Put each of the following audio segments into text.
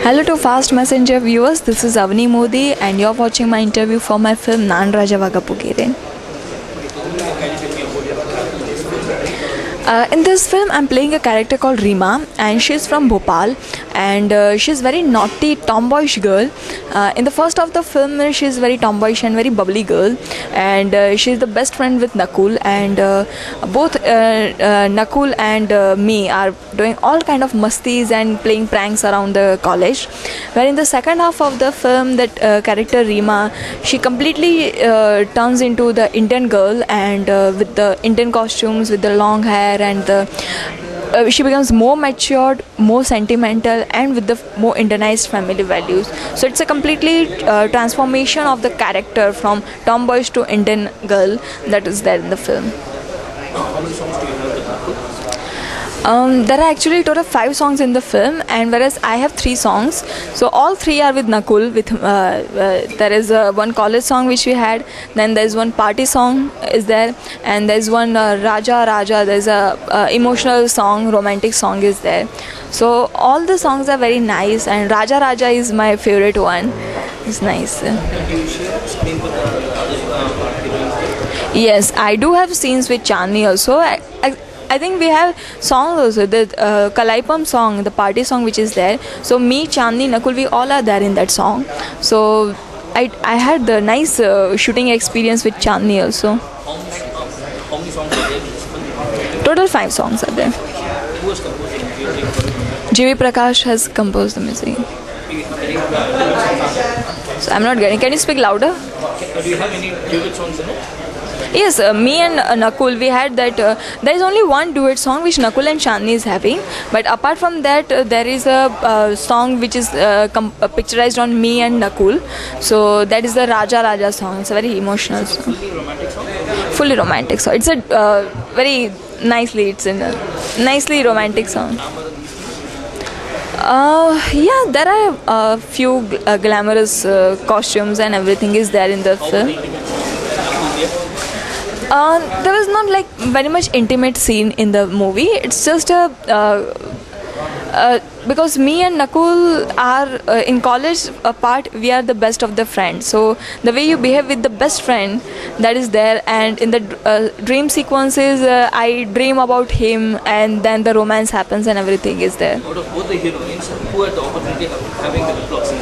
Hello to Fast Messenger viewers, this is Avani Modi and you're watching my interview for my film Naan Rajavaga Pugire. In this film, I'm playing a character called Reema, and she's from Bhopal, and she's very naughty, tomboyish girl. In the first of the film, she's very tomboyish and very bubbly girl, and she's the best friend with Nakul, and both Nakul and me are doing all kind of mustis and playing pranks around the college. Where in the second half of the film, that character Reema, she completely turns into the Indian girl, and with the Indian costumes, with the long hair, and she becomes more matured, more sentimental, and with the more Indianized family values. So it's a completely transformation of the character from tomboyish to Indian girl that is there in the film. How many songs do you have with Nakul? There are actually total 5 songs in the film, and whereas I have 3 songs, so all 3 are with Nakul. There is one college song which we had, then there is one party song is there, and there is one Raja Raja. There is a emotional song, romantic song is there. So all the songs are very nice, and Raja Raja is my favorite one. It's nice. Do you share screen with other participants? Yes, I do have scenes with Chandni also. I think we have songs also, the Kalaipam song, the party song which is there. So me, Chandni, Nakul, we all are there in that song. So I had the nice shooting experience with Chandni also. How many songs are there in this film? Total 5 songs are there. Who has composed the music? G.V. Prakash has composed the music. So I'm not getting. Can you speak louder? Do you have any favorite songs in it? Yes, me and Nakul, we had that. There is only one duet song which Nakul and Chandni is having, but apart from that, there is a song which is picturized on me and Nakul. So that is the Raja Raja song. It's a very emotional song. Fully romantic song? Fully romantic song. It's a very nicely. It's a nicely romantic song. Yeah, there are a few glamorous costumes and everything is there in the film. There was not like very much intimate scene in the movie. It's just a because me and Nakul are in college apart. We are the best of the friends. So the way you behave with the best friend, that is there. And in the dream sequences, I dream about him, and then the romance happens, and everything is there. Out of both the heroines, who had the opportunity of having the lip lock scene?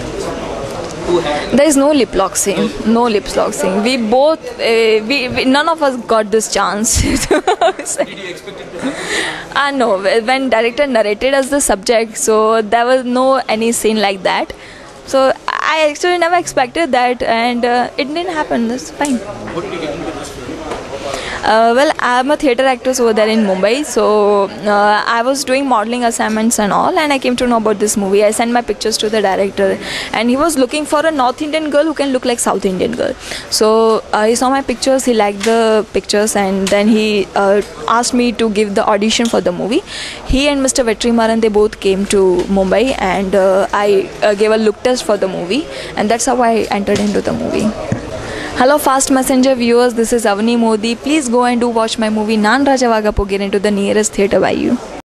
Who had? There is no lip lock scene. No lip lock scene. We both, we none of us got this chance. Did you expect it to happen? No, when director narrated as the subject, so there was no any scene like that. So I actually never expected that, and it didn't happen. That's fine. What did you get into this film? Well, I'm a theatre actress over there in Mumbai, so I was doing modeling assignments and all, and I came to know about this movie. I sent my pictures to the director, and he was looking for a North Indian girl who can look like South Indian girl. So he saw my pictures, he liked the pictures, and then he asked me to give the audition for the movie. He and Mr. Vetrimaran, they both came to Mumbai, and I gave a look test for the movie, and that's how I entered into the movie. Hello Fast Messenger viewers, this is Avani Modi. Please go and do watch my movie Naan Rajavaga Pugire into the nearest theatre by you.